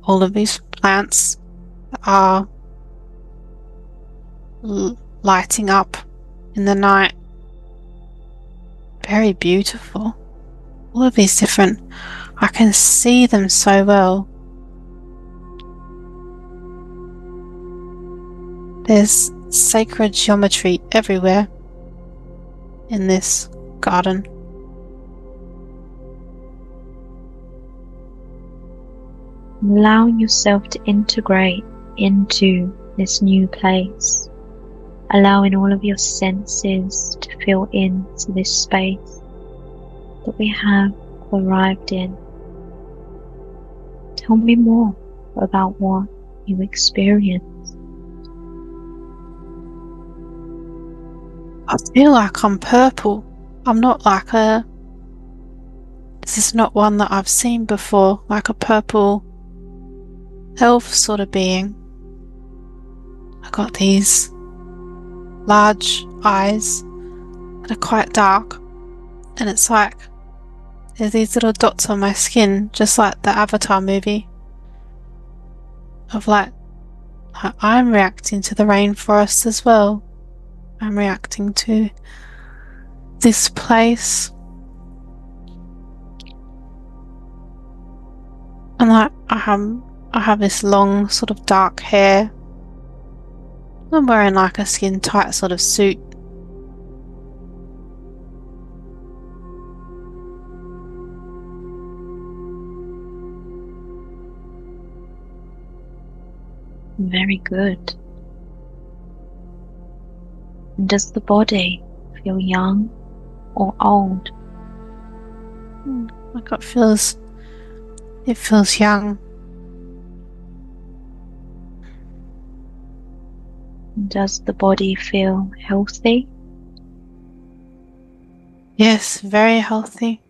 All of these plants are lighting up in the night. Very beautiful. All of these different, I can see them so well. There's sacred geometry everywhere in this garden. Allowing yourself to integrate into this new place, allowing all of your senses to fill into this space that we have arrived in. Tell me more about what you experienced. I feel like I'm purple. I'm not like this is not one that I've seen before, like a purple elf sort of being. I got these large eyes that are quite dark, and it's like there's these little dots on my skin, just like the Avatar movie, of like I'm reacting to the rainforest as well. I'm reacting to this place, and like I have this long sort of dark hair. I'm wearing like a skin tight sort of suit. Very good. And does the body feel young or old? Like it feels young. And does the body feel healthy? Yes, very healthy.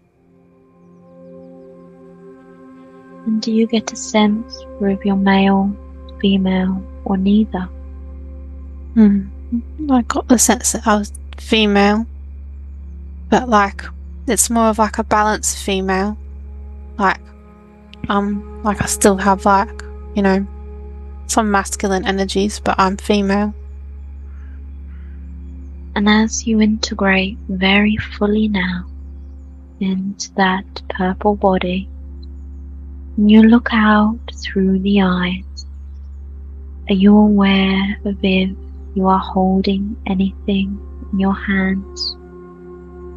And do you get a sense for if you're male, female, or neither? I got the sense that I was female, but like it's more of like a balanced female. Like I still have like, you know, some masculine energies, but I'm female. And as you integrate very fully now into that purple body, and you look out through the eyes, are you aware of if you are holding anything in your hands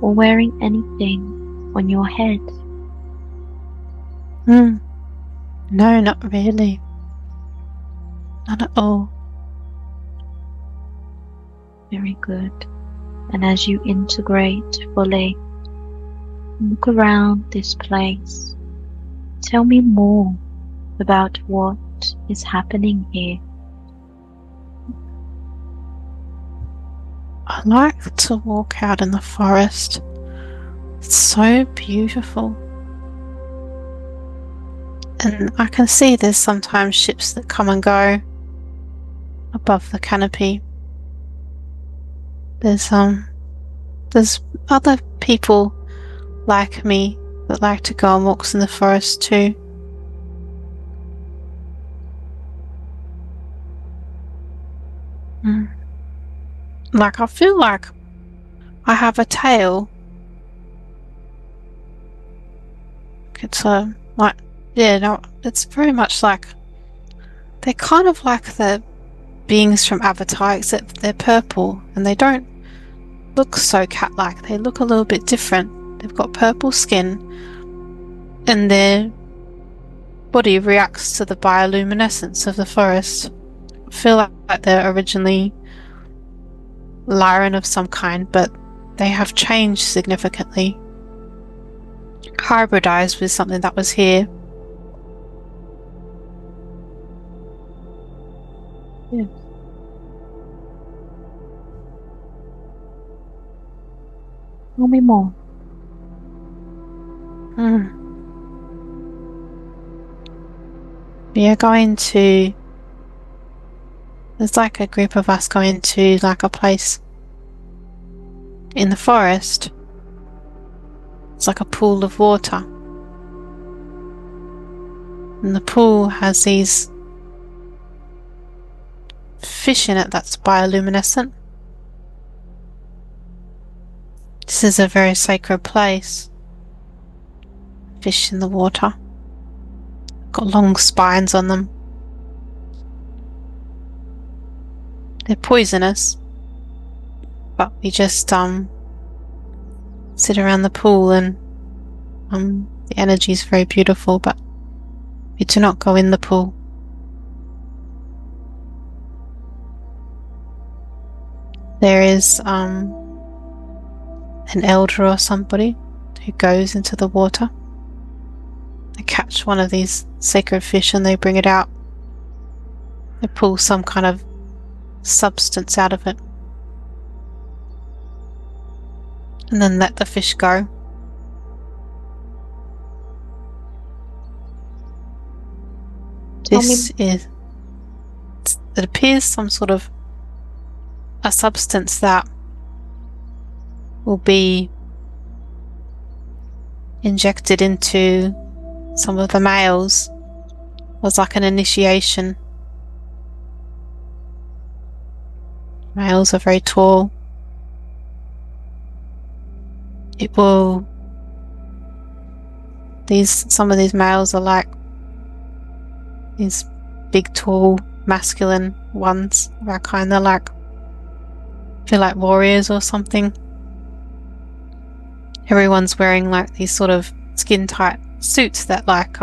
or wearing anything on your head? No, not really. Not at all. Very good. And as you integrate fully, look around this place. Tell me more about what is happening here. I like to walk out in the forest. It's so beautiful. And I can see there's sometimes ships that come and go above the canopy. There's other people like me that like to go on walks in the forest too. Like, I feel like I have a tail. It's it's very much like, they're kind of like the beings from Avatar, except they're purple and they don't look so cat-like. They look a little bit different. They've got purple skin and their body reacts to the bioluminescence of the forest. I feel like they're originally Lyran of some kind, but they have changed significantly. Hybridized with something that was here. Yes. Tell me more. We are going to... There's like a group of us going to like a place in the forest. It's like a pool of water. And the pool has these fish in it that's bioluminescent. This is a very sacred place. Fish in the water. Got long spines on them. They're poisonous, but we just sit around the pool and the energy is very beautiful, but we do not go in the pool. There is an elder or somebody who goes into the water. They catch one of these sacred fish and they bring it out. They pull some kind of substance out of it and then let the fish go. It appears some sort of a substance that will be injected into some of the males. It was like an initiation. Males are very tall. Some of these males are like these big, tall, masculine ones. They're kind of like, feel like warriors or something. Everyone's wearing like these sort of skin-tight suits that like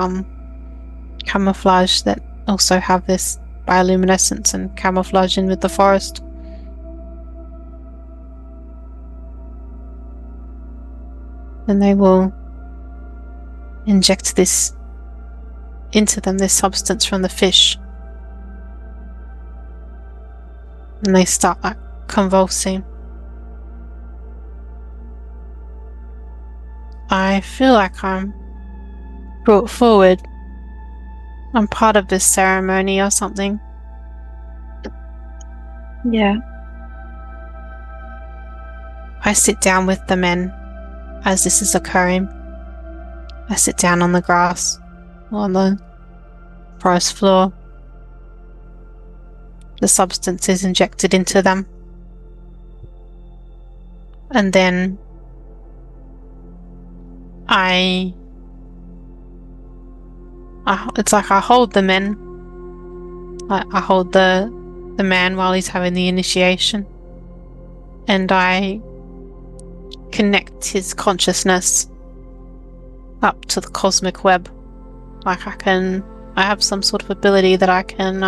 camouflage, that also have this bioluminescence and camouflage in with the forest. Then they will inject this into them, this substance from the fish, and they start like convulsing. I feel like I'm brought forward. I'm part of this ceremony or something. Yeah. I sit down with the men as this is occurring. I sit down on the grass or on the forest floor. The substance is injected into them. And then it's like I hold the men. I hold the man while he's having the initiation. And I connect his consciousness up to the cosmic web. Like I have some sort of ability that I can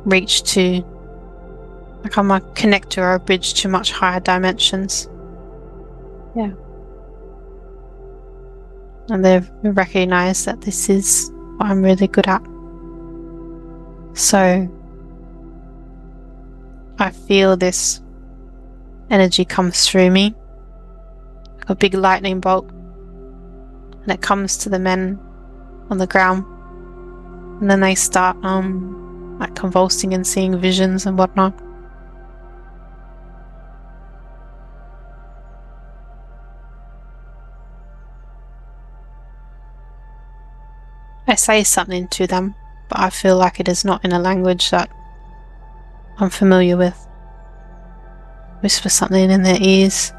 reach to, like I'm a connector or a bridge to much higher dimensions. Yeah. And they've recognized that this is what I'm really good at. So I feel this energy comes through me, like a big lightning bolt, and it comes to the men on the ground, and then they start like convulsing and seeing visions and whatnot. I say something to them, but I feel like it is not in a language that I'm familiar with. Whisper something in their ears.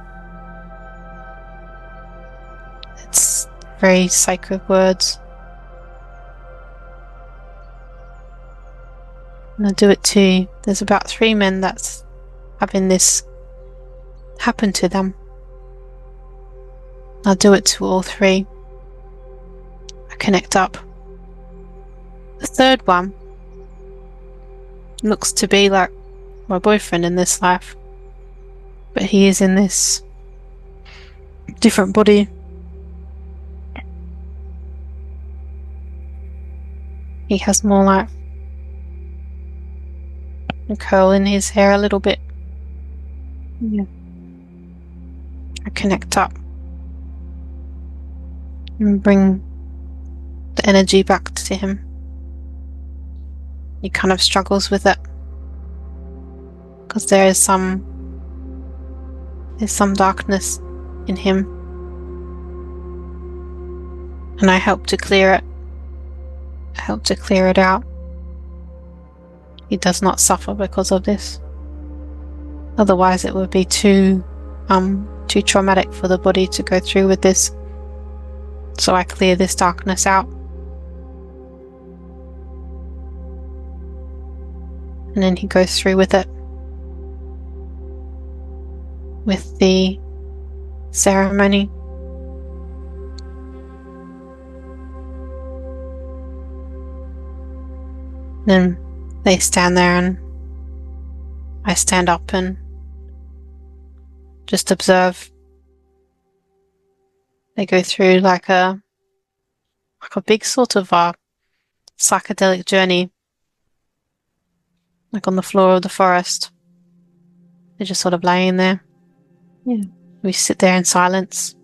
It's very sacred words. And I do it to, there's about 3 men that's having this happen to them. I'll do it to all 3. I connect up. The 3rd one looks to be like my boyfriend in this life, but he is in this different body. He has more like a curl in his hair a little bit. Yeah. I connect up and bring the energy back to him. He kind of struggles with it because there's some darkness in him, and I help to clear it. I help to clear it out. He does not suffer because of this. Otherwise it would be too traumatic for the body to go through with this. So I clear this darkness out. And then he goes through with it. With the ceremony. Then they stand there and I stand up and just observe. They go through like a big sort of psychedelic journey, like on the floor of the forest. They're just sort of laying there. Yeah. We sit there in silence.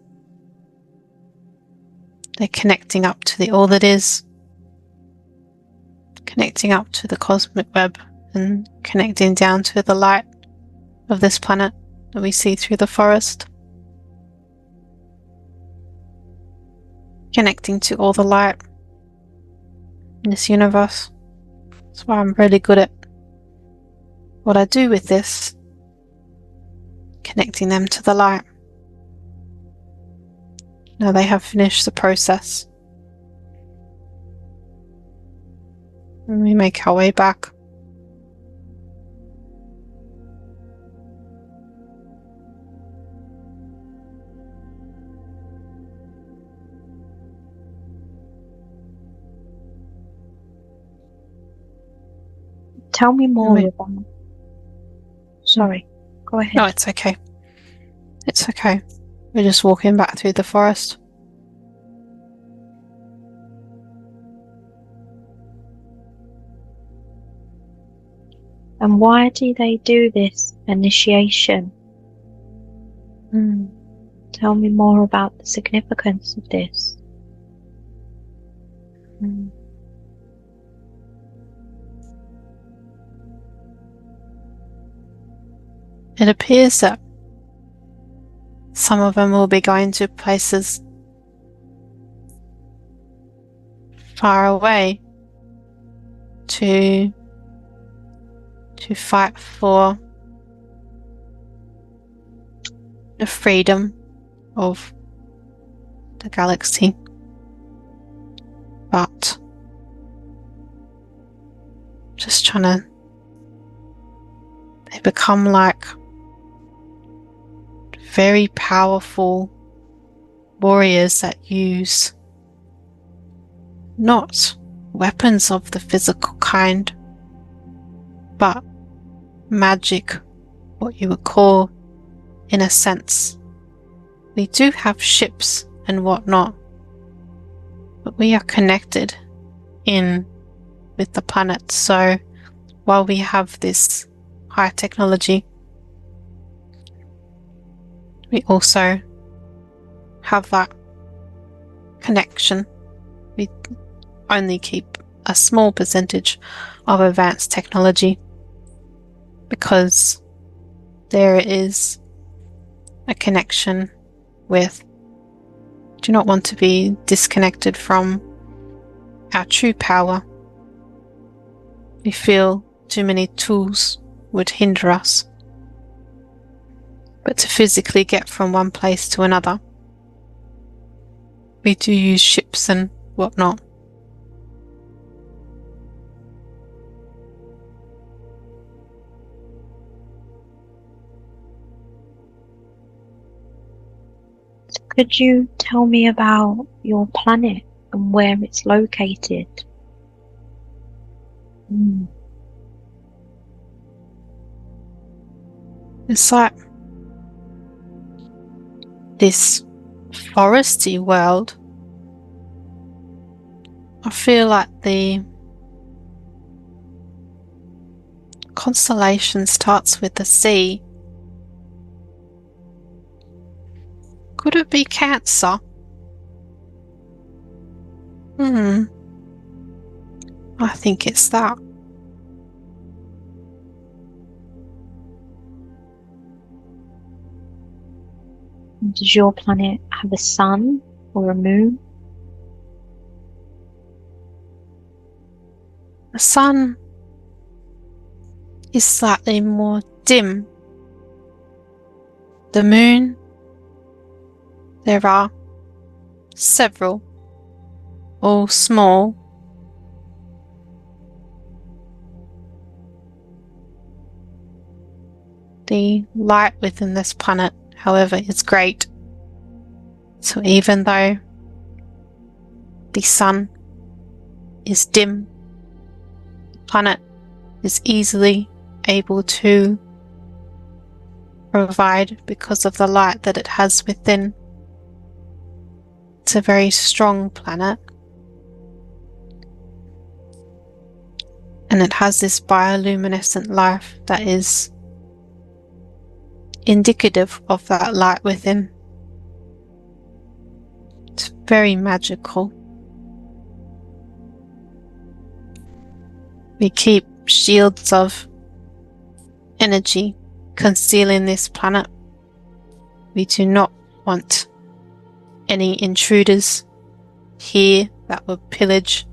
They're connecting up to the all that is, connecting up to the cosmic web, and connecting down to the light of this planet that we see through the forest. Connecting to all the light in this universe. That's why I'm really good at what I do with this. Connecting them to the light. Now they have finished the process. And we make our way back. Tell me more about. Sorry, go ahead. No, it's okay. It's okay. We're just walking back through the forest. And why do they do this initiation? Tell me more about the significance of this. It appears that some of them will be going to places far away to fight for the freedom of the galaxy. But just trying to, they become like very powerful warriors that use not weapons of the physical kind, but magic, what you would call, in a sense. We do have ships and whatnot, but we are connected in with the planet. So while we have this high technology. We also have that connection. We only keep a small percentage of advanced technology because there is a connection with do not want to be disconnected from our true power. We feel too many tools would hinder us. But to physically get from one place to another, we do use ships and whatnot. Could you tell me about your planet and where it's located? It's like this foresty world. I feel like the constellation starts with the sea. Could it be Cancer? I think it's that. Does your planet have a sun or a moon? The sun is slightly more dim. The moon, there are several, all small. The light within this planet, however, is great. So even though the sun is dim, the planet is easily able to provide because of the light that it has within. It's a very strong planet. And it has this bioluminescent life that is indicative of that light within. It's very magical. We keep shields of energy concealing this planet. We do not want any intruders here that would pillage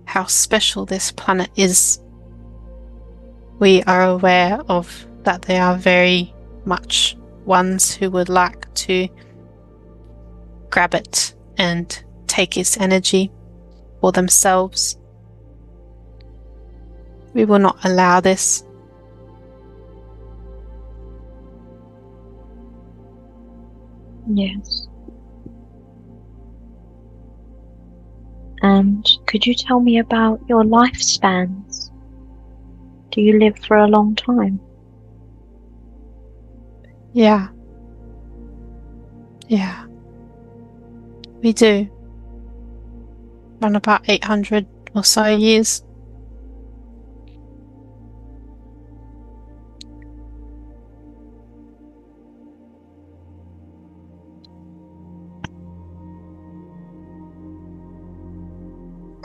how special this planet is. We are aware of that they are very much ones who would like to grab it and take its energy for themselves. We will not allow this. Yes. And could you tell me about your lifespans? Do you live for a long time? Yeah. We do. Run about 800 or so years.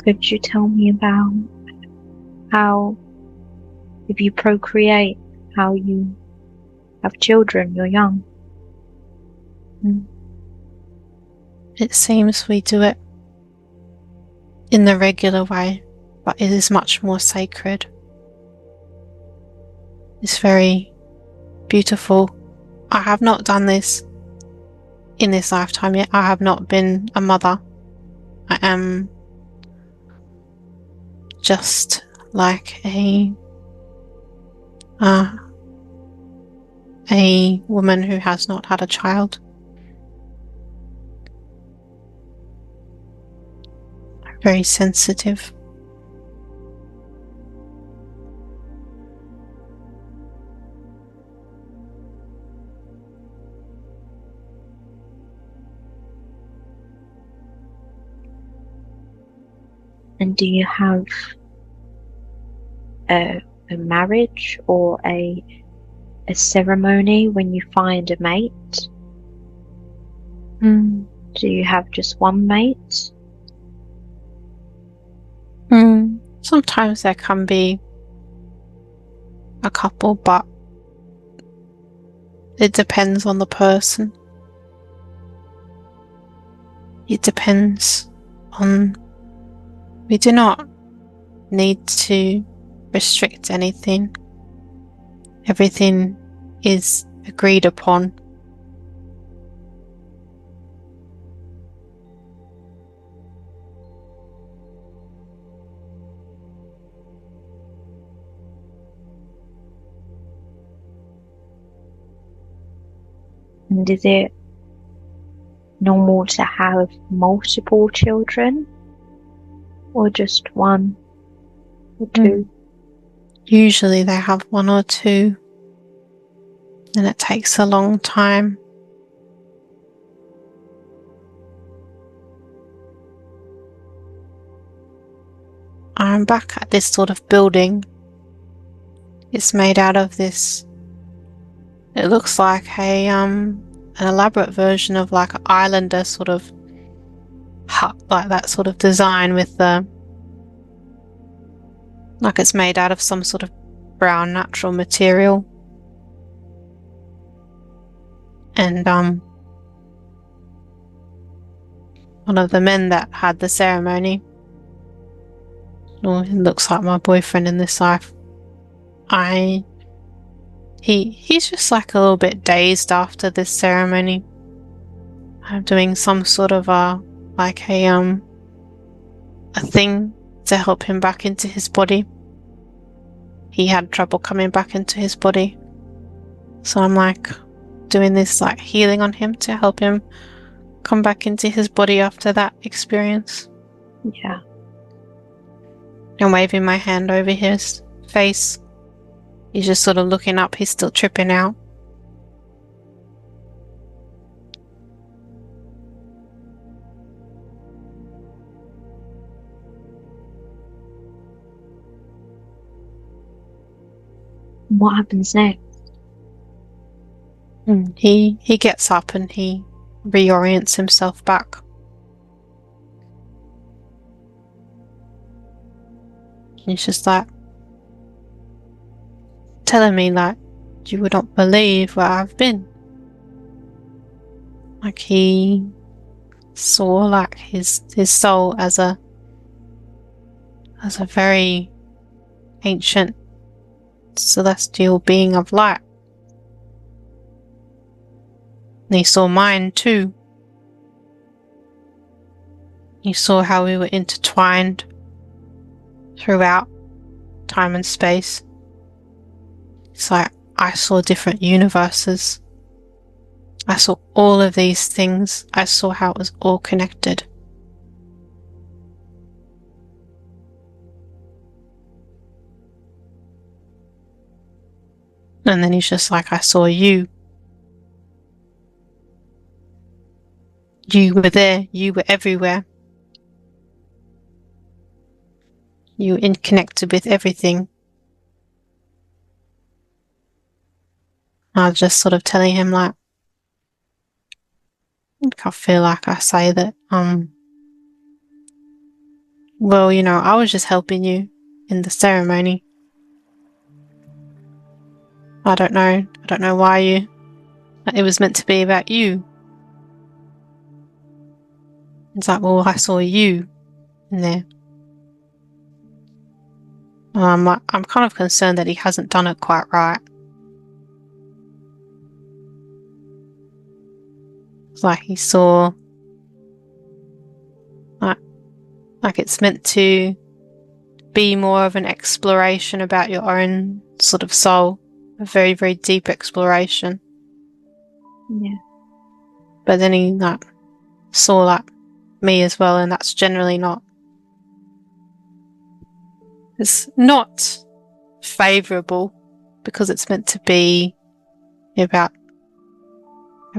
Could you tell me about how, if you procreate, how you have children, you're young? It seems we do it in the regular way, but it is much more sacred. It's very beautiful. I have not done this in this lifetime yet. I have not been a mother. I am just like a woman who has not had a child. Very sensitive. And do you have a a marriage or a ceremony when you find a mate? Mm. Do you have just one mate? Sometimes there can be a couple, but it depends on the person. It depends on... We do not need to restrict anything. Everything is agreed upon. And is it normal to have multiple children? Or just one or two? Usually they have one or two, and it takes a long time. I'm back at this sort of building. It's made out of this... It looks like an elaborate version of like an islander sort of hut, like that sort of design with the... Like it's made out of some sort of brown natural material. And one of the men that had the ceremony, it looks like my boyfriend in this life, he's just like a little bit dazed after this ceremony. I'm doing some sort of a thing to help him back into his body. He had trouble coming back into his body, so I'm like doing this like healing on him to help him come back into his body after that experience. Yeah. I'm waving my hand over his face. He's just sort of looking up. He's still tripping out. What happens next? He gets up and he reorients himself back. He's just like telling me like, you would not believe where I've been. Like he saw like his soul as a very ancient celestial being of light. And he saw mine too. He saw how we were intertwined throughout time and space. It's like I saw different universes. I saw all of these things. I saw how it was all connected. And then he's just like, I saw you. You were there. You were everywhere. You were connected with everything. I was just sort of telling him like, I feel like I say that, well, I was just helping you in the ceremony. I don't know why it was meant to be about you. It's like, well, I saw you in there. I'm kind of concerned that he hasn't done it quite right. It's like he saw, like it's meant to be more of an exploration about your own sort of soul, a very, very deep exploration. Yeah. But then he saw like me as well, and that's generally not. It's not favourable because it's meant to be about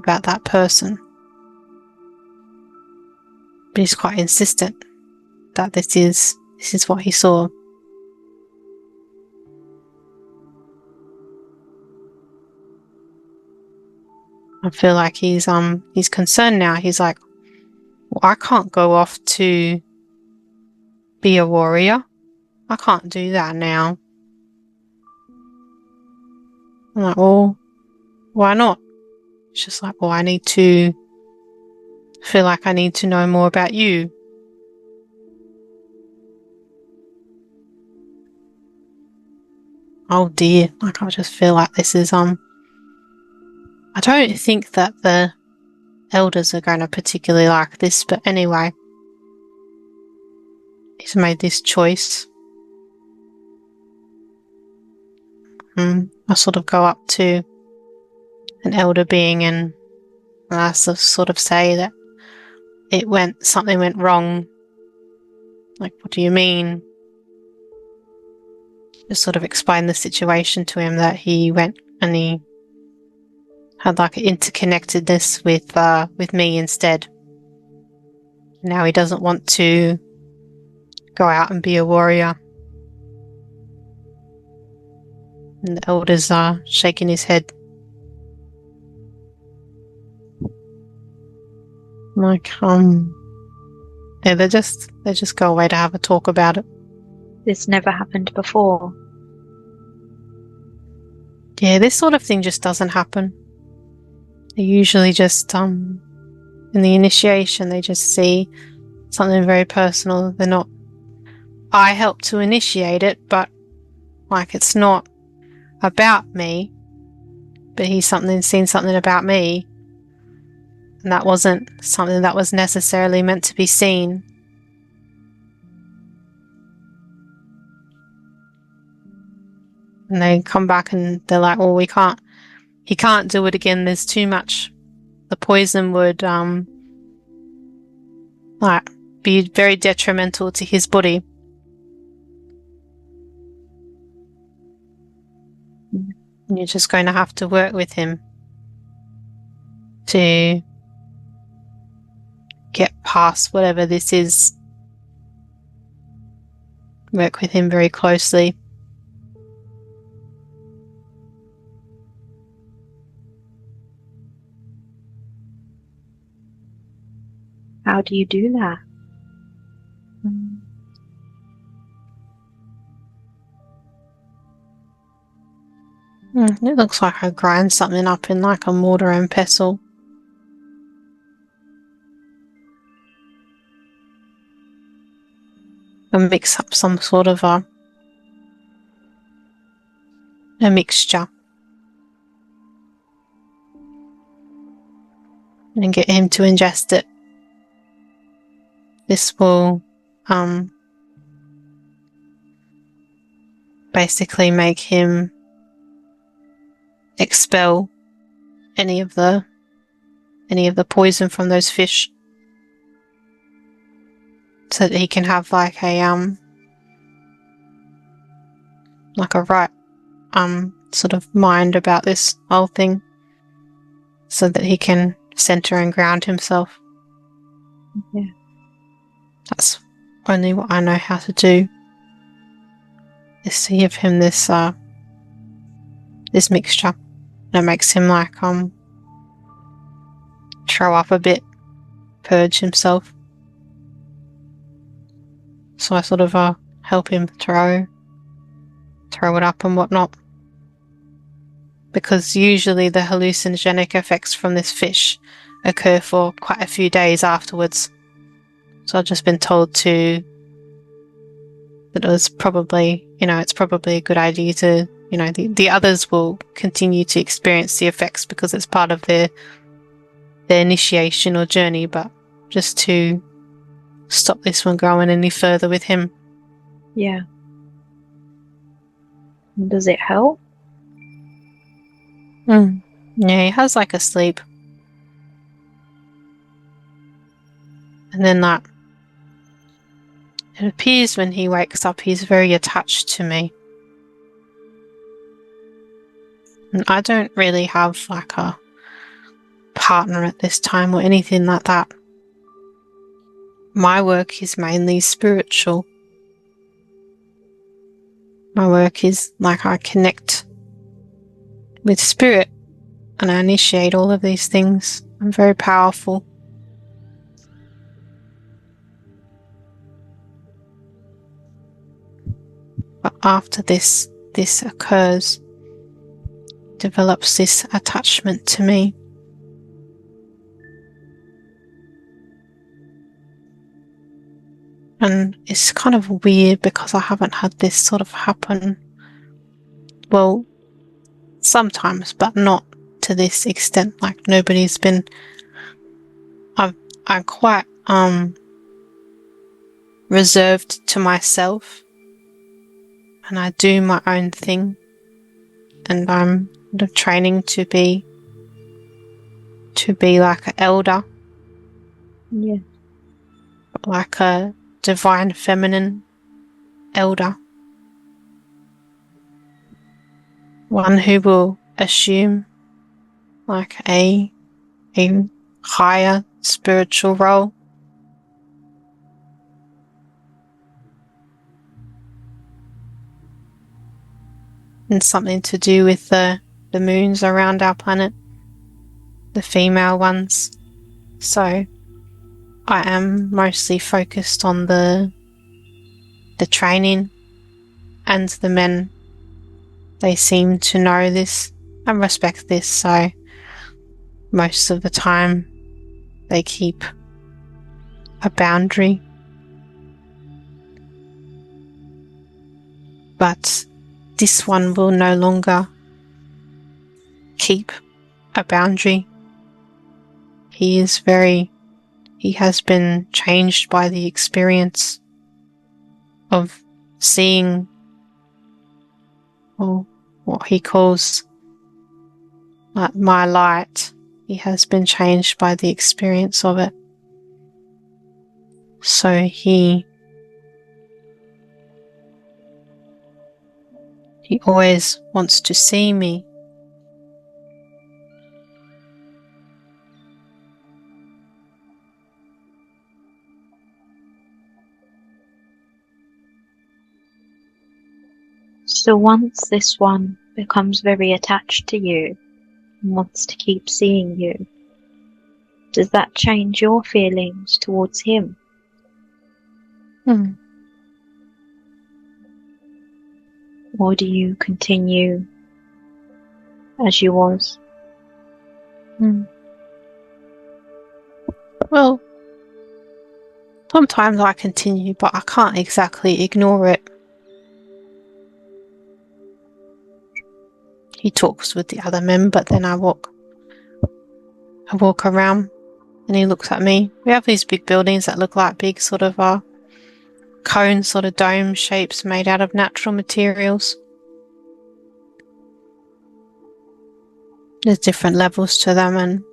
that person. But he's quite insistent that this is what he saw. I feel like he's concerned now. He's like, well, I can't go off to be a warrior. I can't do that now. I'm like, well, why not? It's just like, well, I feel like I need to know more about you. Oh dear, like I just feel like this is, I don't think that the elders are going to particularly like this, but anyway, he's made this choice. I sort of go up to an elder being and I sort of say that something went wrong. Like, what do you mean? Just sort of explain the situation to him, that he went and he had like an interconnectedness with me instead. Now he doesn't want to go out and be a warrior. And the elders are shaking his head. Like, yeah, they just go away to have a talk about it. This never happened before. Yeah, this sort of thing just doesn't happen. They usually just, in the initiation, they just see something very personal. They're not, I help to initiate it, but like it's not about me, but he's seen something about me, and that wasn't something that was necessarily meant to be seen. And they come back and they're like, well, he can't do it again. There's too much. The poison would, like, be very detrimental to his body. And you're just going to have to work with him to get past whatever this is. Work with him very closely. How do you do that? It looks like I grind something up in like a mortar and pestle. And mix up some sort of a mixture. And get him to ingest it. This will basically make him expel any of the poison from those fish, so that he can have like a right sort of mind about this whole thing, so that he can center and ground himself. Yeah. That's only what I know how to do, is to give him this mixture. And it makes him like throw up a bit, purge himself. So I sort of help him throw it up and whatnot. Because usually the hallucinogenic effects from this fish occur for quite a few days afterwards. So I've just been told that it was probably, it's probably a good idea to, the others will continue to experience the effects because it's part of their initiation or journey, but just to stop this from going any further with him. Yeah. Does it help? Yeah, he has like a sleep. And then it appears when he wakes up, he's very attached to me. And I don't really have like a partner at this time or anything like that. My work is mainly spiritual. My work is like I connect with spirit and I initiate all of these things. I'm very powerful. But after this occurs, develops this attachment to me. And it's kind of weird because I haven't had this sort of happen. Well, sometimes, but not to this extent. Like nobody's been. I'm quite reserved to myself, and I do my own thing. And I'm training to be like an elder. Yeah. Like a divine feminine elder. One who will assume like a higher spiritual role. And something to do with the moons around our planet, the female ones. So I am mostly focused on the training, and the men, they seem to know this and respect this, so most of the time they keep a boundary. But this one will no longer keep a boundary. He has been changed by the experience of seeing, or what he calls like my light. He has been changed by the experience of it. So he always wants to see me. So once this one becomes very attached to you and wants to keep seeing you, does that change your feelings towards him? Or do you continue as you was? Well, sometimes I continue, but I can't exactly ignore it. He talks with the other men, but then I walk around and he looks at me. We have these big buildings that look like big sort of cone sort of dome shapes made out of natural materials. There's different levels to them, and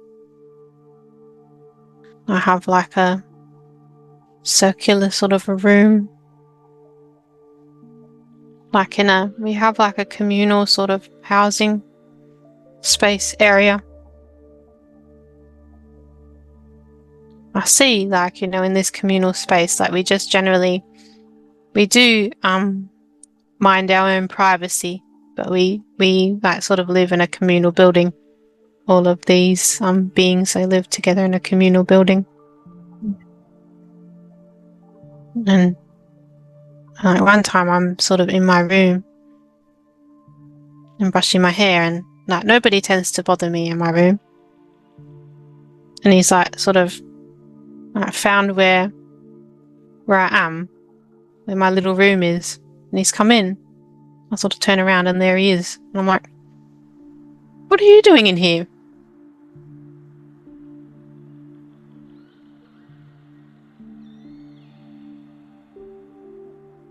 I have like a circular sort of a room. We have like a communal sort of housing space area. I see, like, in this communal space, like we just generally, we do mind our own privacy, but we like sort of live in a communal building. All of these beings, they live together in a communal building. And one time I'm sort of in my room and brushing my hair, and like nobody tends to bother me in my room. And he's like sort of found where I am, where my little room is, and he's come in. I sort of turn around and there he is. And I'm like, what are you doing in here?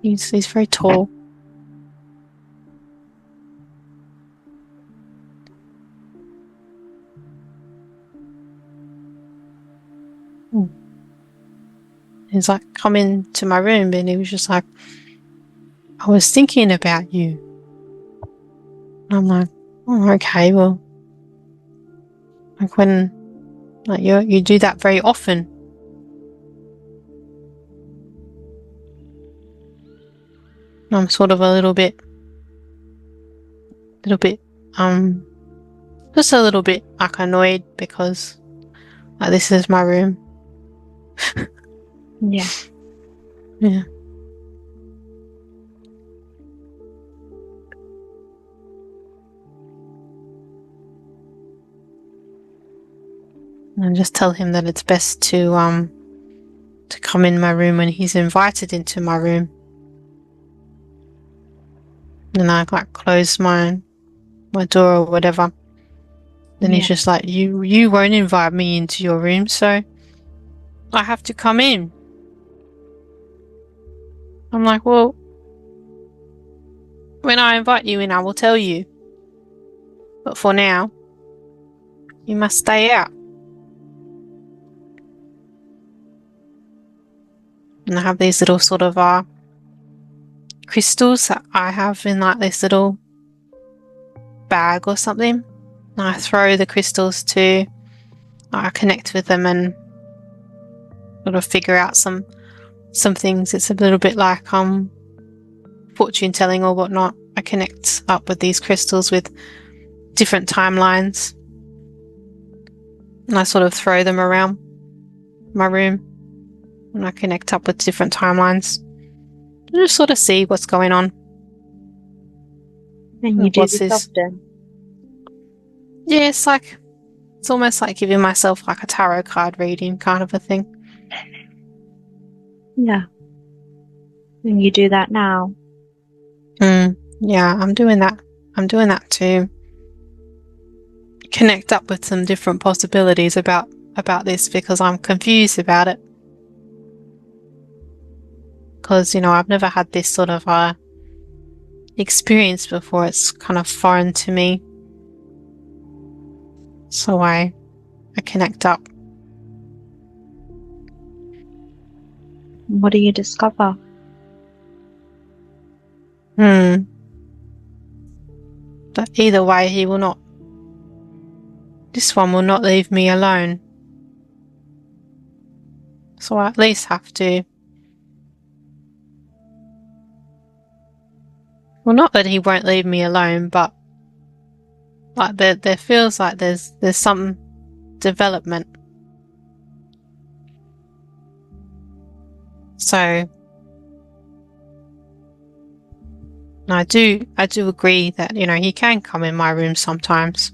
He's very tall. He's like come into my room and he was just like, I was thinking about you. And I'm like, oh, okay, well, like when like you do that very often. And I'm sort of a little bit just a little bit like annoyed because like this is my room. Yeah. Yeah. And just tell him that it's best to come in my room when he's invited into my room. And I like close my door or whatever. Then he's just like, you won't invite me into your room, so I have to come in. I'm like, well, when I invite you in, I will tell you. But for now, you must stay out. And I have these little sort of crystals that I have in like this little bag or something. And I throw the crystals to connect with them and sort of figure out some things. It's a little bit like fortune telling or whatnot. I connect up with these crystals with different timelines, and I sort of throw them around my room, and I connect up with different timelines. Just sort of see what's going on. And you do this often? Yeah, it's almost like giving myself like a tarot card reading kind of a thing. Yeah. And you do that now? Yeah, I'm doing that. I'm doing that to connect up with some different possibilities about this because I'm confused about it. Because, I've never had this sort of experience before. It's kind of foreign to me. So I connect up. What do you discover? But either way, he will not. This one will not leave me alone. So I at least have to. Well, not that he won't leave me alone, but like there feels like there's some development. So I do agree that he can come in my room sometimes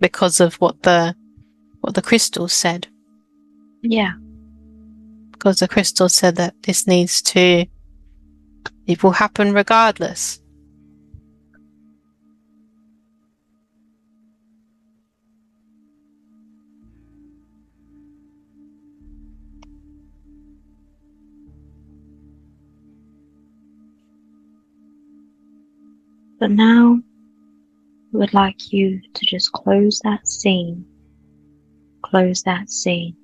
because of what the crystal said. Yeah. Because the crystal said that it will happen regardless. But now, I would like you to just close that scene. Close that scene.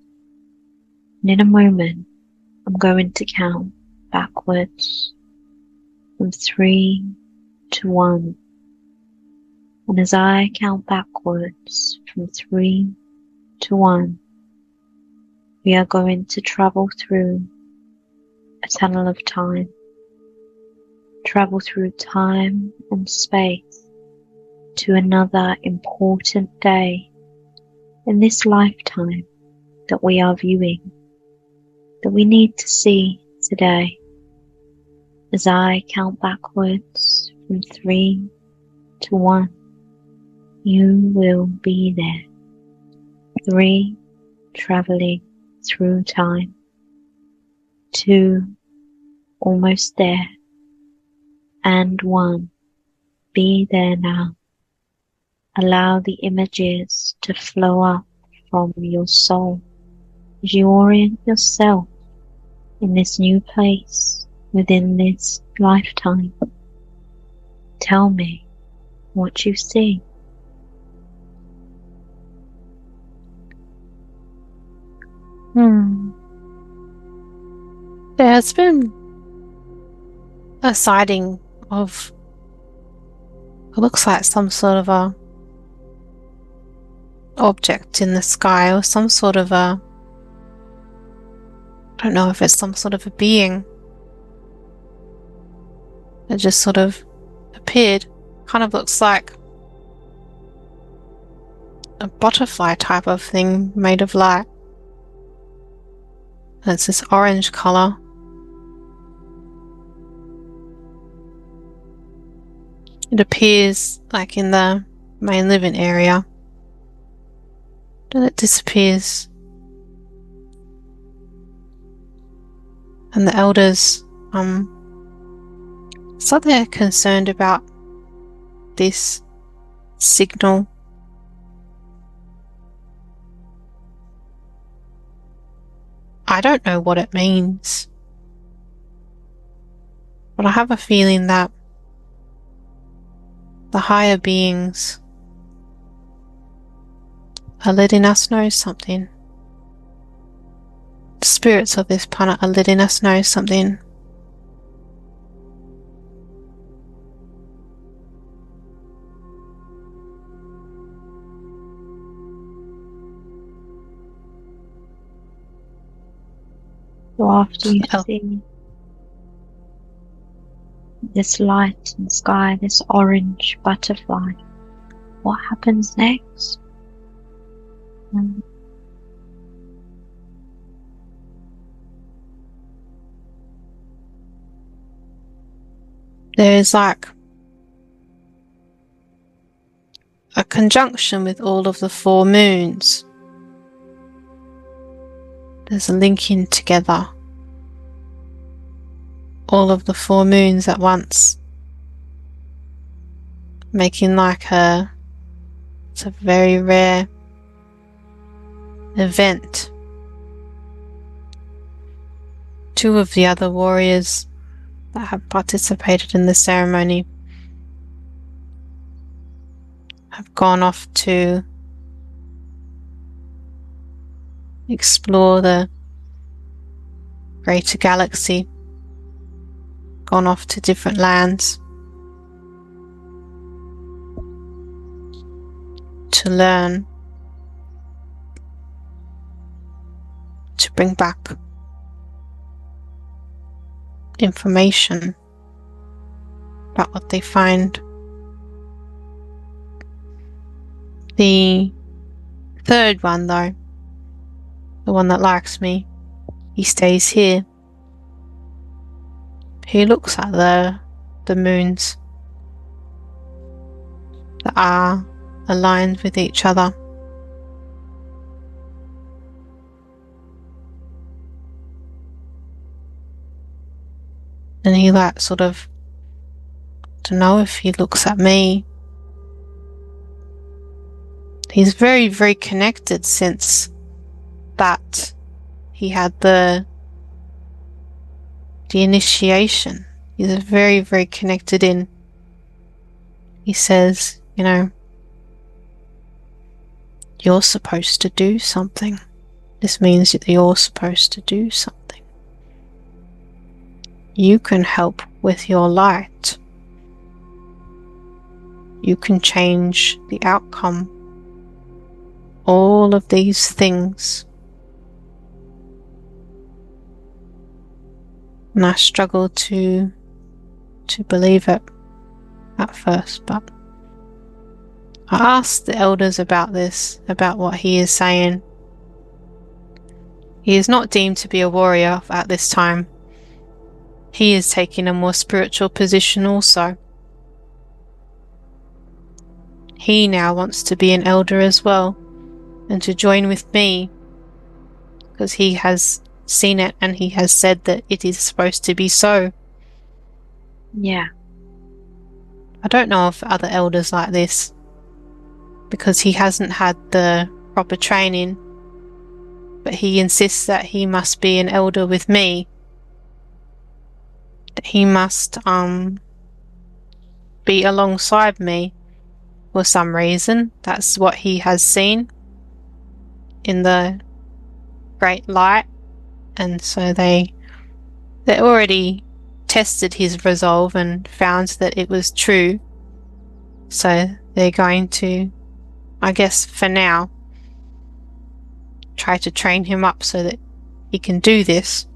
And in a moment, I'm going to count backwards from 3 to 1. And as I count backwards from 3 to 1, we are going to travel through a tunnel of time. Travel through time and space to another important day in this lifetime that we are viewing, that we need to see today. As I count backwards from 3 to 1, you will be there. 3, traveling through time. 2, almost there. And 1, be there now. Allow the images to flow up from your soul as you orient yourself in this new place within this lifetime. Tell me what you see. There has been a sighting of, it looks like some sort of a object in the sky or some sort of I don't know if it's some sort of a being that just sort of appeared. Kind of looks like a butterfly type of thing made of light. And it's this orange colour. It appears like in the main living area. Then it disappears. And the elders, so they're concerned about this signal. I don't know what it means, but I have a feeling that the higher beings are letting us know something. The spirits of this planet are letting us know something. So after you see this light in the sky, this orange butterfly, what happens next? There is like a conjunction with all of the 4 moons. There's a linking together. All of the 4 moons at once. Making like it's a very rare event. 2 of the other warriors that have participated in the ceremony have gone off to explore the greater galaxy, gone off to different lands to learn, to bring back information about what they find. The 3rd one, though, the one that likes me, he stays here. He looks at the moons that are aligned with each other. And he like sort of, I don't know if he looks at me. He's very, very connected since that he had the initiation. He's very, very connected in. He says, you know, you're supposed to do something. This means that you're supposed to do something. You can help with your light. You can change the outcome. All of these things. And I struggled to believe it at first, but I asked the elders about this, about what he is saying. He is not deemed to be a warrior at this time. He is taking a more spiritual position also. He now wants to be an elder as well, and to join with me, because he has seen it and he has said that it is supposed to be so. Yeah. I don't know of other elders like this, because he hasn't had the proper training, but he insists that he must be an elder with me, that he must be alongside me for some reason. That's what he has seen in the great light, and so they already tested his resolve and found that it was true. So they're going to, I guess for now, try to train him up so that he can do this.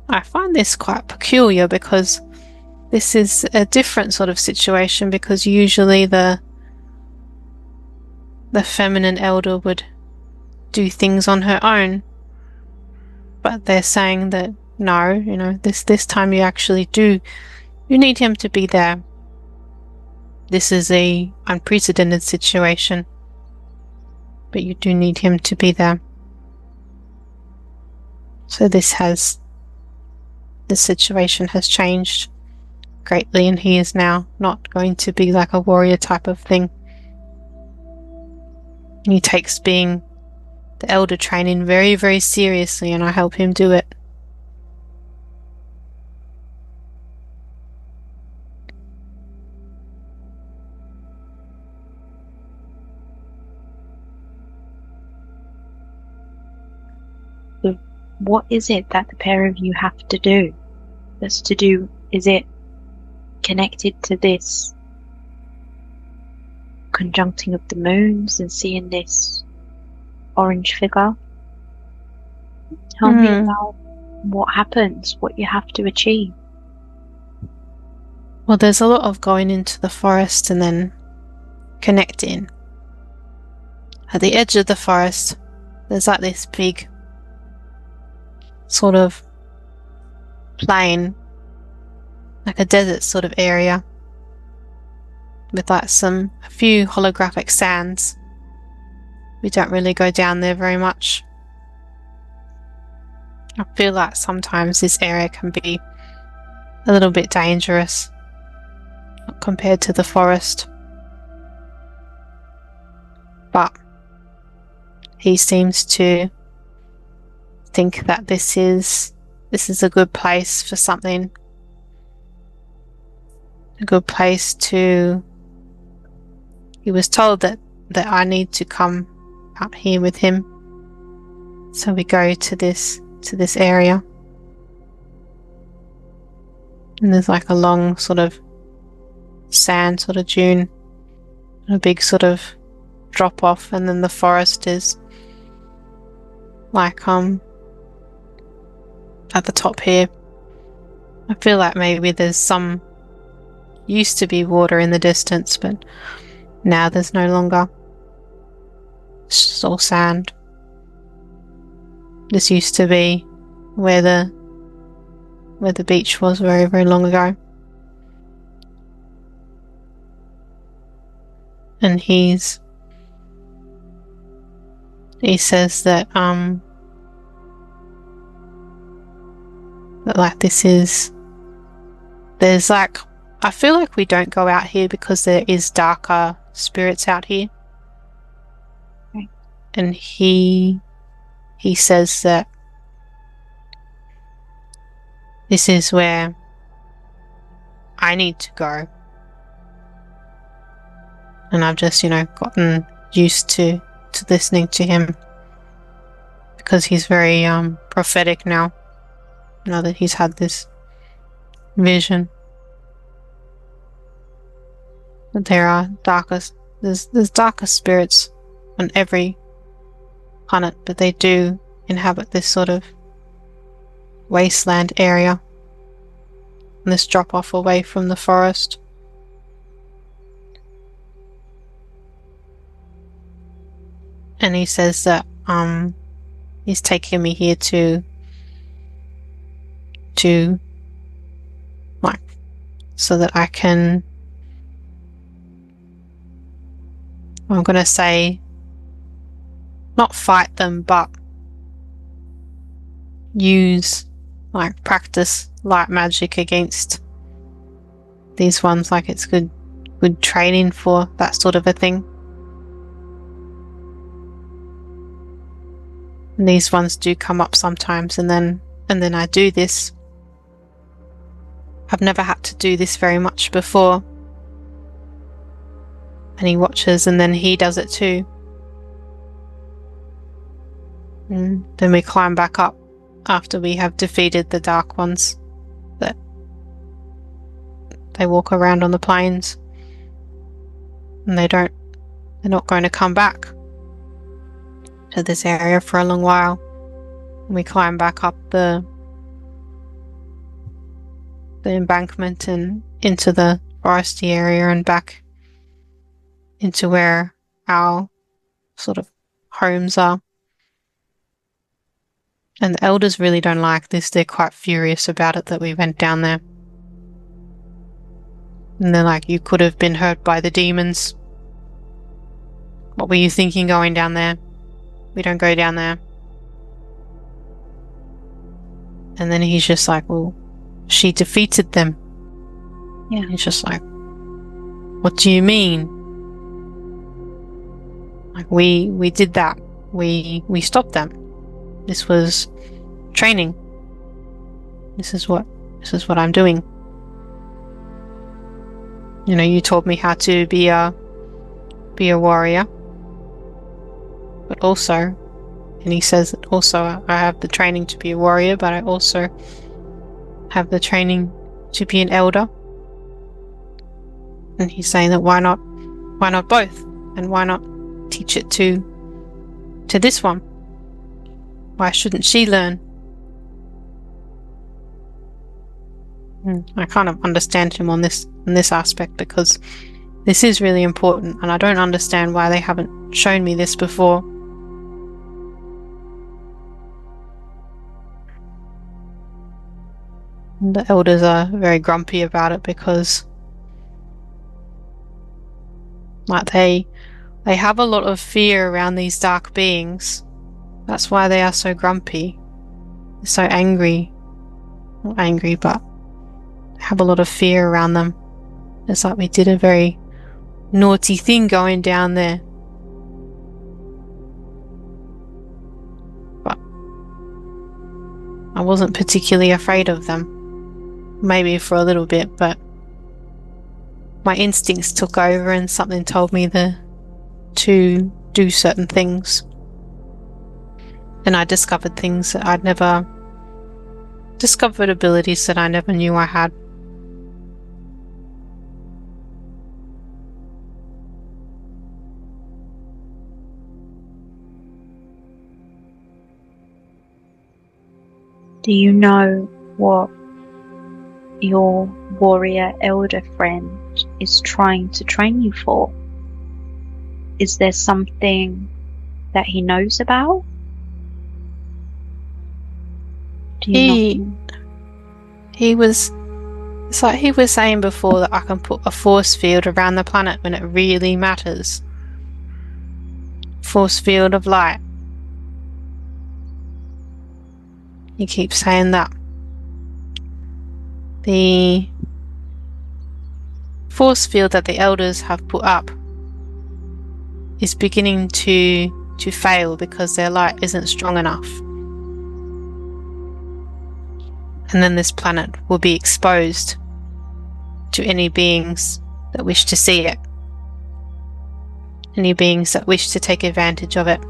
I find this quite peculiar, because this is a different sort of situation, because usually the the feminine elder would do things on her own. But they're saying that no, this time you actually do. You need him to be there. This is a unprecedented situation, but you do need him to be there. So the situation has changed greatly, and he is now not going to be like a warrior type of thing. He takes being the elder training very, very seriously, and I help him do it. What is it that the pair of you have to do? Is it connected to this conjuncting of the moons and seeing this orange figure? Tell me about what happens, what you have to achieve. Well, there's a lot of going into the forest and then connecting. At the edge of the forest, there's like this big sort of plain, like a desert sort of area, with like a few holographic sands. We don't really go down there very much. I feel like sometimes this area can be a little bit dangerous compared to the forest. But he seems to think that this is a good place for something. A good place to... He was told that I need to come out here with him. So we go to this area. And there's like a long sort of sand sort of dune. A big sort of drop off, and then the forest is like at the top here. I feel like maybe there's used to be water in the distance, but now there's no longer. It's just all sand. This used to be where the beach was very, very long ago. And he says that that like there's like, I feel like we don't go out here because there is darker spirits out here. Right. And he says that this is where I need to go. And I've just, gotten used to listening to him, because he's very prophetic now that he's had this vision. But there are there's darker spirits on every planet, but they do inhabit this sort of wasteland area, and this drop off away from the forest. And he says that he's taking me here to like, so that I can, I'm gonna say, not fight them, but practice light magic against these ones. Like, it's good training for that sort of a thing. And these ones do come up sometimes, and then I do this. I've never had to do this very much before. And he watches, and then he does it too. And then we climb back up after we have defeated the dark ones that they walk around on the plains. And they're not going to come back to this area for a long while. And we climb back up the embankment and into the foresty area and back into where our sort of homes are. And the elders really don't like this. They're quite furious about it that we went down there. And they're like, you could have been hurt by the demons. What were you thinking going down there? We don't go down there. And then he's just like, well, she defeated them. Yeah. He's just like, what do you mean? Like, we did that. We stopped them. This was training. This is what I'm doing. You know, you taught me how to be a warrior. But also, and he says that also I have the training to be a warrior, but I also have the training to be an elder. And he's saying that why not both? And why not teach it to this one? Why shouldn't she learn? I kind of understand him on this aspect, because this is really important, and I don't understand why they haven't shown me this before. And the elders are very grumpy about it, because like they have a lot of fear around these dark beings. That's why they are so grumpy. They're so angry. Not angry, but they have a lot of fear around them. It's like we did a very naughty thing going down there. But I wasn't particularly afraid of them. Maybe for a little bit, but my instincts took over and something told me to do certain things. And I discovered things that I'd never discovered, abilities that I never knew I had. Do you know what your warrior elder friend is trying to train you for? Is there something that he knows about? Do you know? It's like he was saying before that I can put a force field around the planet when it really matters. Force field of light. He keeps saying that. The force field that the elders have put up is beginning to fail because their light isn't strong enough. And then this planet will be exposed to any beings that wish to see it. Any beings that wish to take advantage of it.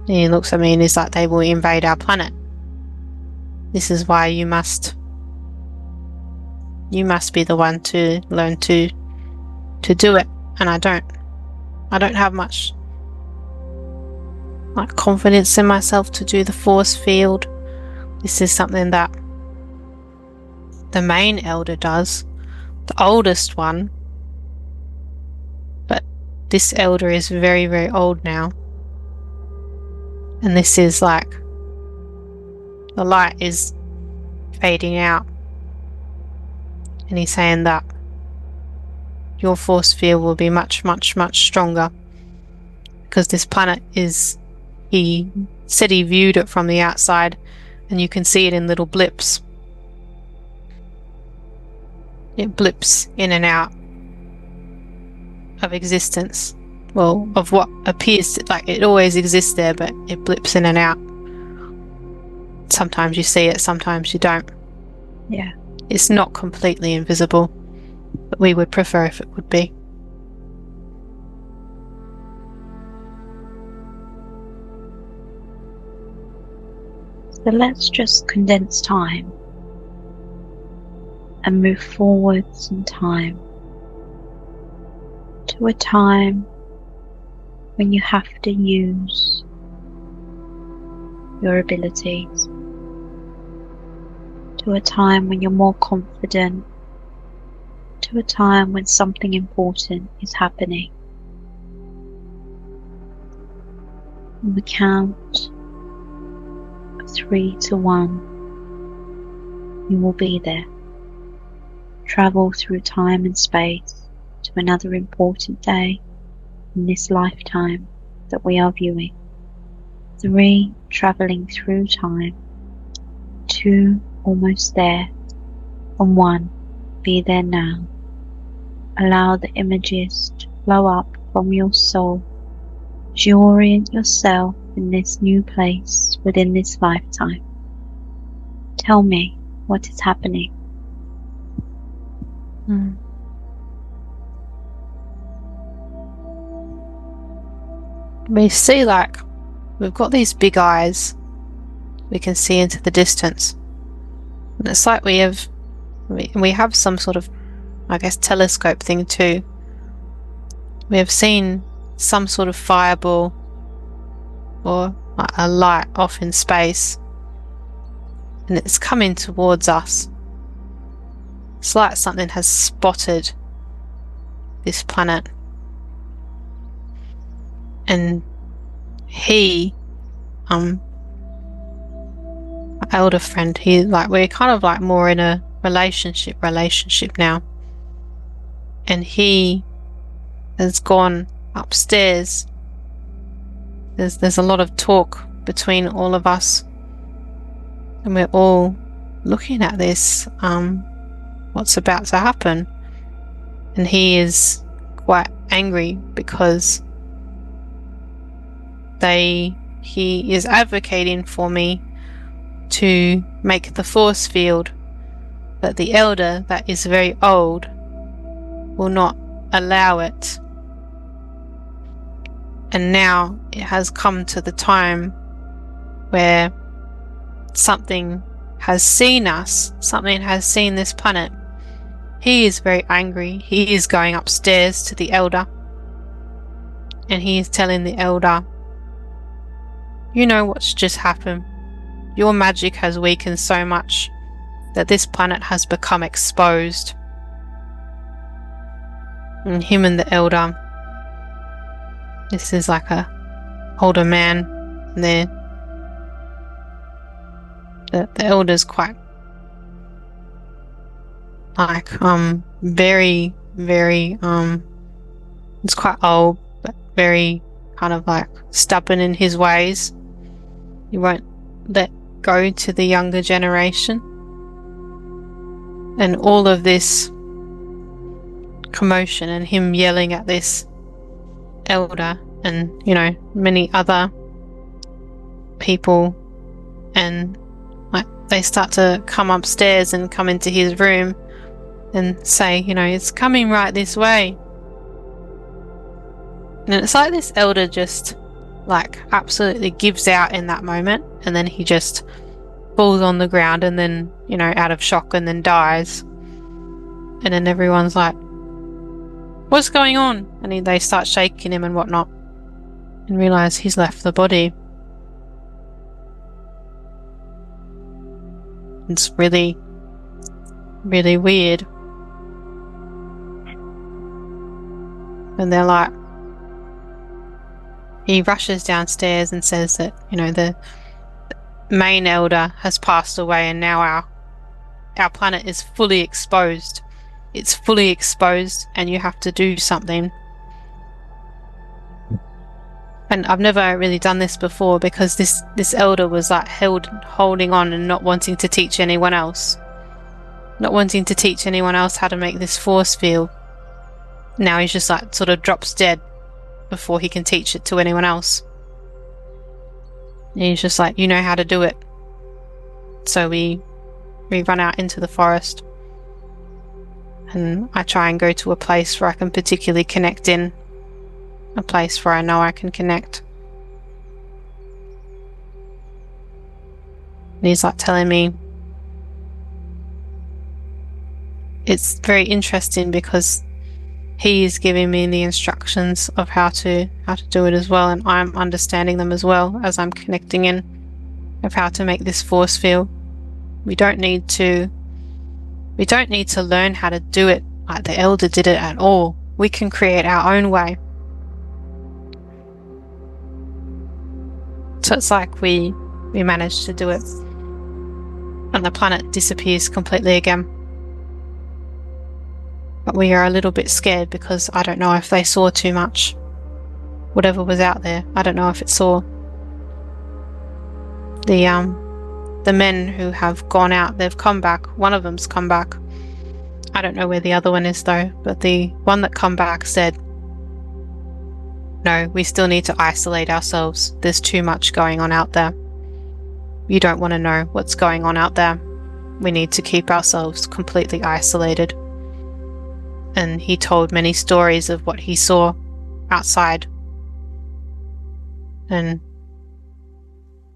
And he looks at me and is like, they will invade our planet. This is why you must be the one to learn to do it. And I don't have much like confidence in myself to do the force field. This is something that the main elder does, the oldest one. But this elder is very, very old now. And this is like, the light is fading out. And he's saying that your force field will be much, much, much stronger. Because this planet is, he said he viewed it from the outside and you can see it in little blips. It blips in and out of existence. Well, of what appears to, like, it always exists there, but it blips in and out. Sometimes you see it, sometimes you don't. Yeah. It's not completely invisible, but we would prefer if it would be. So let's just condense time and move forwards in time to a time when you have to use your abilities, to a time when you're more confident, to a time when something important is happening. On the count of 3 to 1, you will be there. Travel through time and space to another important day in this lifetime that we are viewing. 3, traveling through time. 2, almost there. And 1, be there now. Allow the images to flow up from your soul as you orient yourself in this new place within this lifetime. Tell me what is happening. We see, like, we've got these big eyes. We can see into the distance. And it's like we have some sort of, I guess, telescope thing too. We have seen some sort of fireball or a light off in space, and it's coming towards us. It's like something has spotted this planet, and he, my elder friend, we're kind of like more in a relationship now, and he has gone upstairs. There's a lot of talk between all of us, and we're all looking at this, what's about to happen, and he is quite angry because he is advocating for me to make the force field, but the elder that is very old will not allow it. And now it has come to the time where something has seen us, something has seen this planet. He is very angry. He is going upstairs to the elder, and he is telling the elder, you know what's just happened? Your magic has weakened so much that this planet has become exposed. And him and the elder, this is like a older man, and the elder's quite like very it's quite old, but very kind of like stubborn in his ways. He won't let go to the younger generation, and all of this commotion and him yelling at this elder and, you know, many other people, and like they start to come upstairs and come into his room and say, you know, it's coming right this way. And it's like this elder just like absolutely gives out in that moment, and then he just falls on the ground and then, you know, out of shock, and then dies. And then everyone's like, what's going on? And they start shaking him and whatnot, and realize he's left the body. It's really, really weird. And they're like, he rushes downstairs and says that, you know, the main elder has passed away, and now our planet is fully exposed. It's fully exposed, and you have to do something. And I've never really done this before, because this elder was like holding on and not wanting to teach anyone else. Not wanting to teach anyone else how to make this force field. Now he's just like sort of drops dead before he can teach it to anyone else. And he's just like, you know how to do it. So we run out into the forest, and I try and go to a place where I can particularly connect in. A place where I know I can connect. And he's like telling me, it's very interesting because he is giving me the instructions of how to do it as well, and I'm understanding them as well as I'm connecting in, of how to make this force field. We don't need to learn how to do it like the elder did it at all. We can create our own way. So it's like we managed to do it, and the planet disappears completely again. But we are a little bit scared because I don't know if they saw too much. Whatever was out there, I don't know if it saw the men who have gone out. They've come back. One of them's come back. I don't know where the other one is though, but the one that come back said, no, we still need to isolate ourselves. There's too much going on out there. You don't want to know what's going on out there. We need to keep ourselves completely isolated. And he told many stories of what he saw outside. And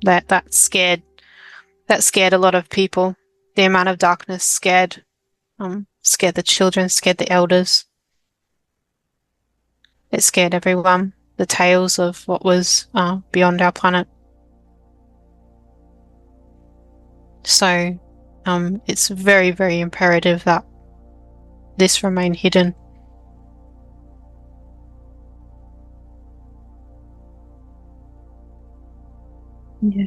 that scared a lot of people. The amount of darkness scared the children, scared the elders. It scared everyone. The tales of what was beyond our planet. So it's very, very imperative that this remain hidden. Yeah.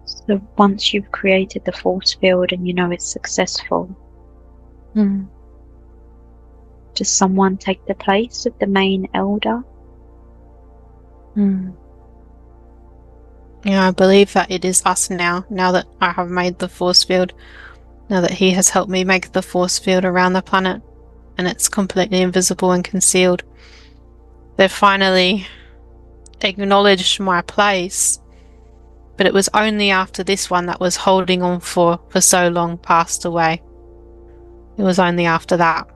So once you've created the force field and you know it's successful, does someone take the place of the main elder? Yeah, I believe that it is us now that I have made the force field, now that he has helped me make the force field around the planet, and it's completely invisible and concealed. They've finally acknowledged my place, but it was only after this one that was holding on for so long passed away. It was only after that.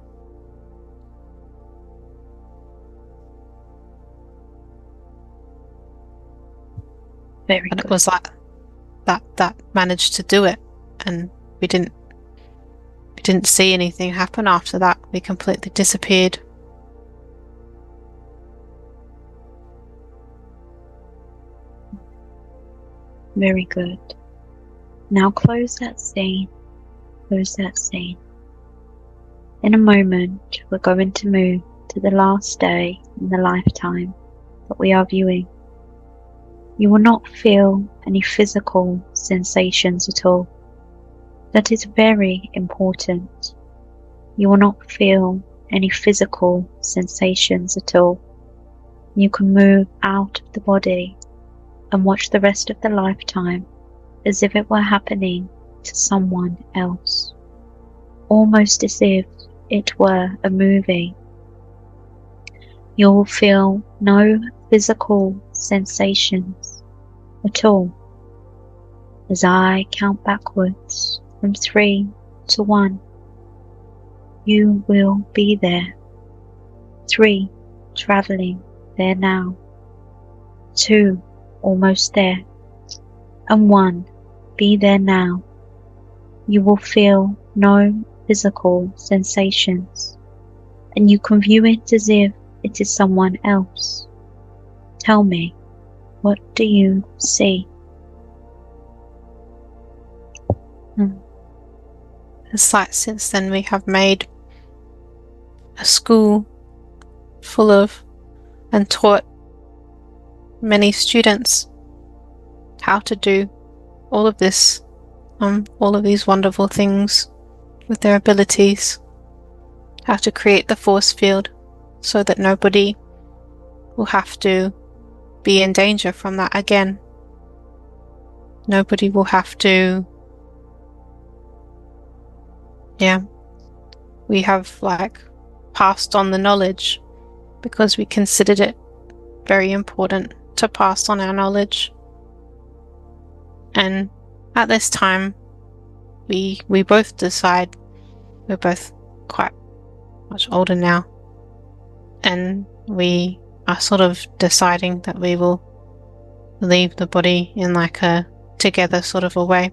Very And good. it was like that managed to do it, and we didn't see anything happen after that. We completely disappeared. Very good. Now close that scene. Close that scene. In a moment, we're going to move to the last day in the lifetime that we are viewing. You will not feel any physical sensations at all. That is very important. You will not feel any physical sensations at all. You can move out of the body and watch the rest of the lifetime as if it were happening to someone else, almost as if it were a movie. You will feel no physical sensations at all. As I count backwards from 3 to 1, you will be there. 3, traveling there now. 2, almost there. And 1, be there now. You will feel no physical sensations, and you can view it as if it is someone else. Tell me, what do you see? It's like since then we have made a school full of and taught many students how to do all of this, all of these wonderful things with their abilities, how to create the force field so that nobody will have to be in danger from that again. Nobody will have to, we have passed on the knowledge because we considered it very important to pass on our knowledge. And at this time, we both decide, we're both quite much older now, and we are sort of deciding that we will leave the body in a together sort of a way.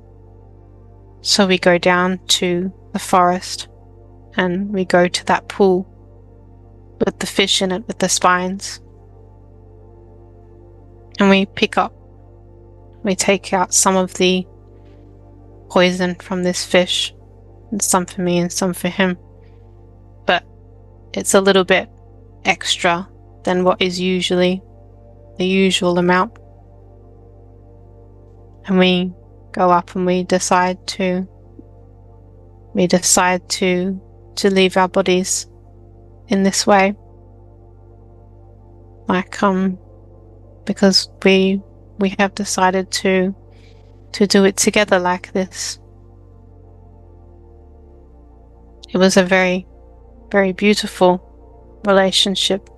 So we go down to the forest and we go to that pool with the fish in it with the spines, and we take out some of the poison from this fish, and some for me and some for him. But it's a little bit extra than what is usually the usual amount. And we go up and we decide to leave our bodies in this way. Because we have decided to do it together like this. It was a very, very beautiful relationship,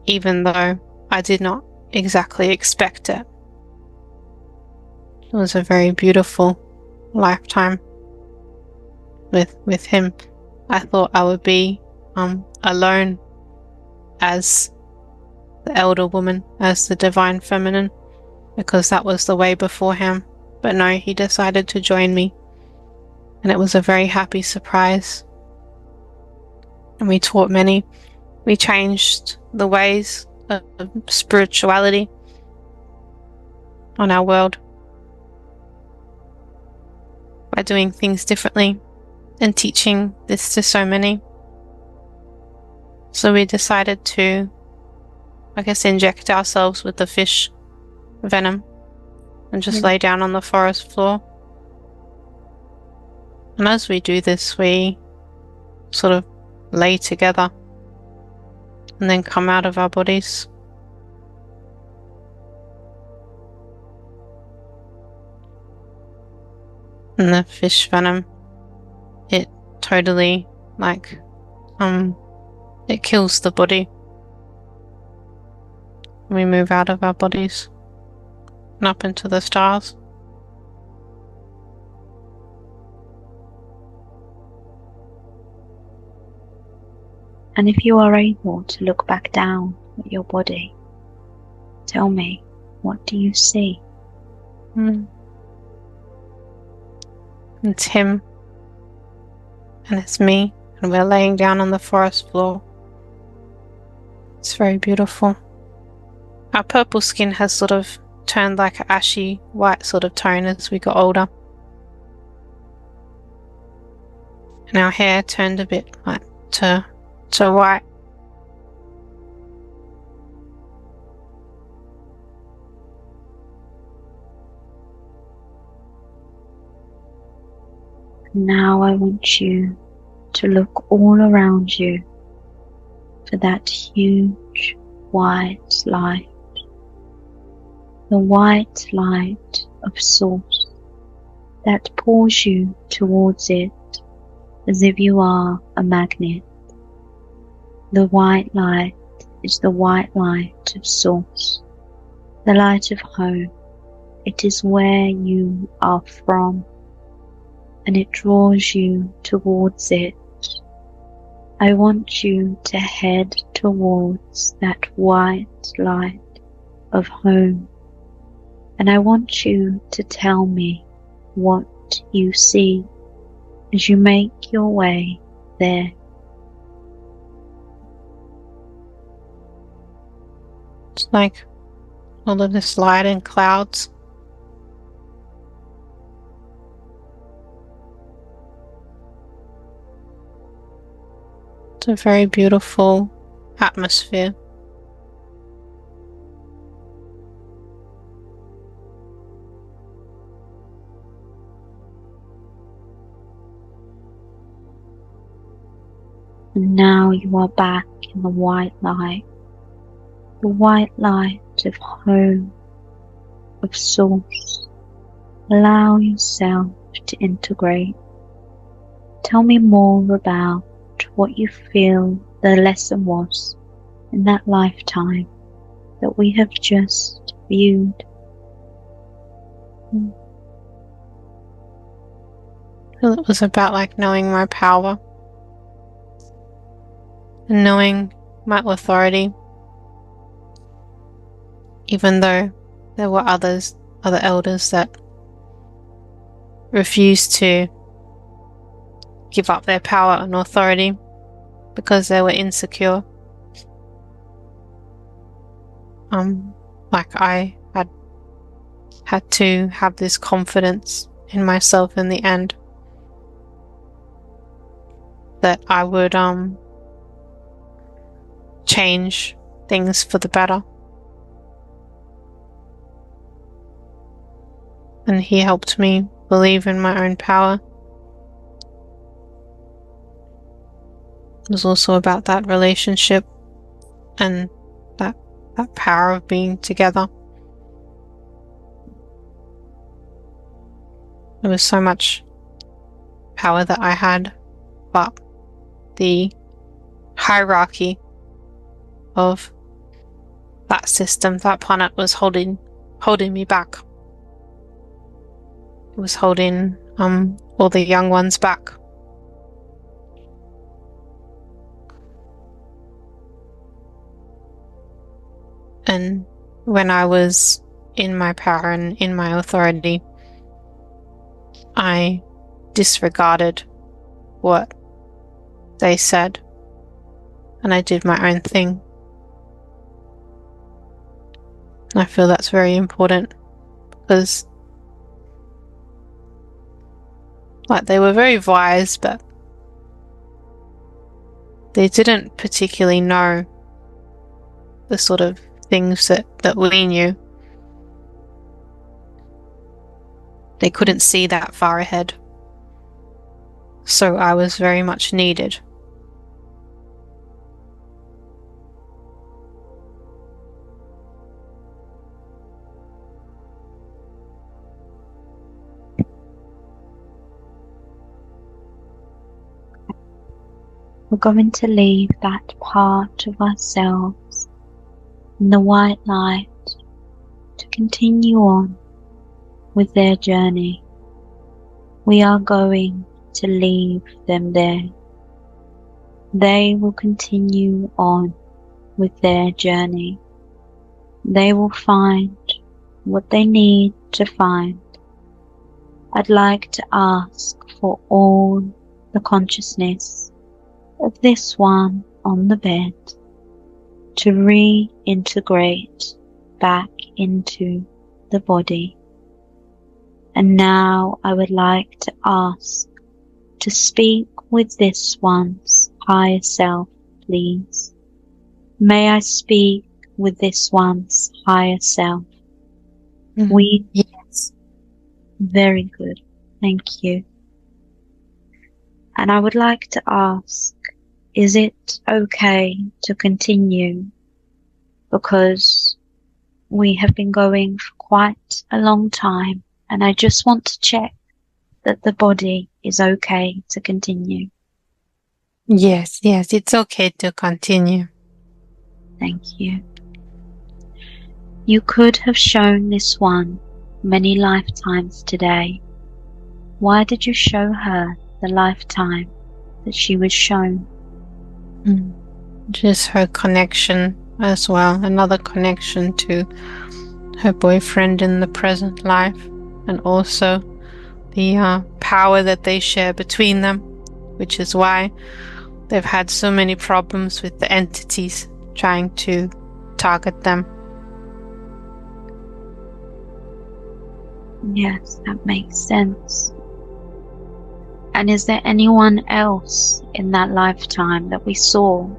even though I did not exactly expect it. It was a very beautiful lifetime with him. I thought I would be alone as the elder woman, as the divine feminine, because that was the way before him. But no, he decided to join me, and it was a very happy surprise. And we changed the ways of spirituality on our world by doing things differently and teaching this to so many. So we decided to, inject ourselves with the fish venom and just lay down on the forest floor. And as we do this, we sort of lay together and then come out of our bodies. And the fish venom, it totally, it kills the body. We move out of our bodies and up into the stars. And if you are able to look back down at your body, tell me, what do you see? It's him, and it's me, and we're laying down on the forest floor. It's very beautiful. Our purple skin has sort of turned like an ashy white sort of tone as we got older. And our hair turned a bit like to white. Now I want you to look all around you for that huge white light, the white light of Source that pulls you towards it as if you are a magnet. The white light is the white light of Source, the light of home. It is where you are from, and it draws you towards it. I want you to head towards that white light of home, and I want you to tell me what you see as you make your way there. It's like all of this light and clouds. It's a very beautiful atmosphere. And now you are back in the white light of home, of Source. Allow yourself to integrate. Tell me more about what you feel the lesson was in that lifetime that we have just viewed. I feel it was about knowing my power and knowing my authority, even though there were other elders that refused to give up their power and authority because they were insecure. I had to have this confidence in myself in the end. that I would change things for the better. And he helped me believe in my own power. It was also about that relationship and that power of being together. There was so much power that I had, but the hierarchy of that system, that planet, was holding me back. It was holding all the young ones back. And when I was in my power and in my authority, I disregarded what they said, and I did my own thing. And I feel that's very important, because they were very wise, but they didn't particularly know the sort of things that we knew. They couldn't see that far ahead. So I was very much needed. We're going to leave that part of ourselves in the white light to continue on with their journey. We are going to leave them there. They will continue on with their journey. They will find what they need to find. I'd like to ask for all the consciousness of this one on the bed to reintegrate back into the body. And now I would like to ask to speak with this one's higher self, please. May I speak with this one's higher self? Yes. Very good. Thank you. And I would like to ask, is it okay to continue? Because we have been going for quite a long time, and I just want to check that the body is okay to continue. Yes, it's okay to continue. Thank you. You could have shown this one many lifetimes today. Why did you show her the lifetime that she was shown? Just her connection as well, another connection to her boyfriend in the present life, and also the power that they share between them, which is why they've had so many problems with the entities trying to target them. Yes, that makes sense. And is there anyone else in that lifetime that we saw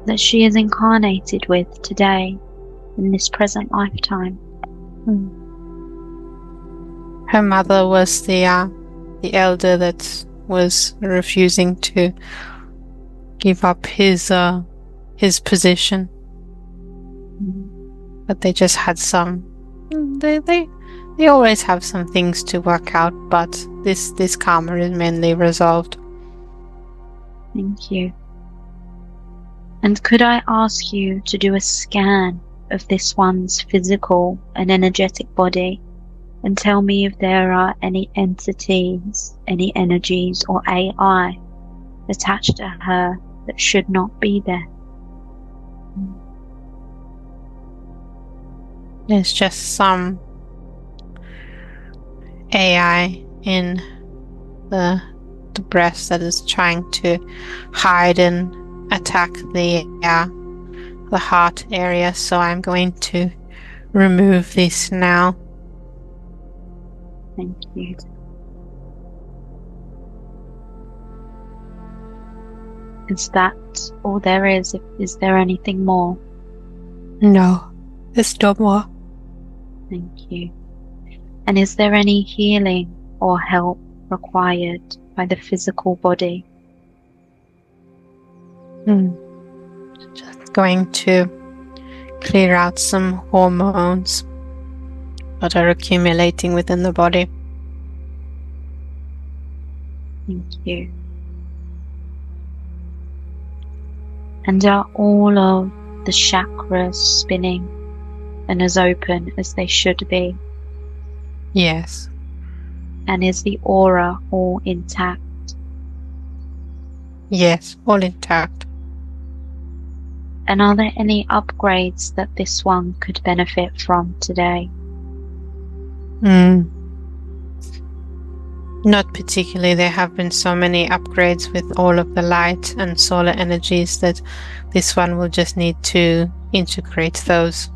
that she is incarnated with today in this present lifetime? Her mother was the elder that was refusing to give up his position. But they just had some. They always have some things to work out, but this karma is mainly resolved. Thank you. And could I ask you to do a scan of this one's physical and energetic body and tell me if there are any entities, any energies or AI attached to her that should not be there? There's just some AI in the breast that is trying to hide and attack the heart area, so I'm going to remove this now. Thank you. Is that all there is? Is there anything more? No, there's no more. Thank you. And is there any healing or help required by the physical body? Just going to clear out some hormones that are accumulating within the body. Thank you. And are all of the chakras spinning and as open as they should be? Yes. And is the aura all intact? Yes, all intact. And are there any upgrades that this one could benefit from today? Not particularly. There have been so many upgrades with all of the light and solar energies that this one will just need to integrate those.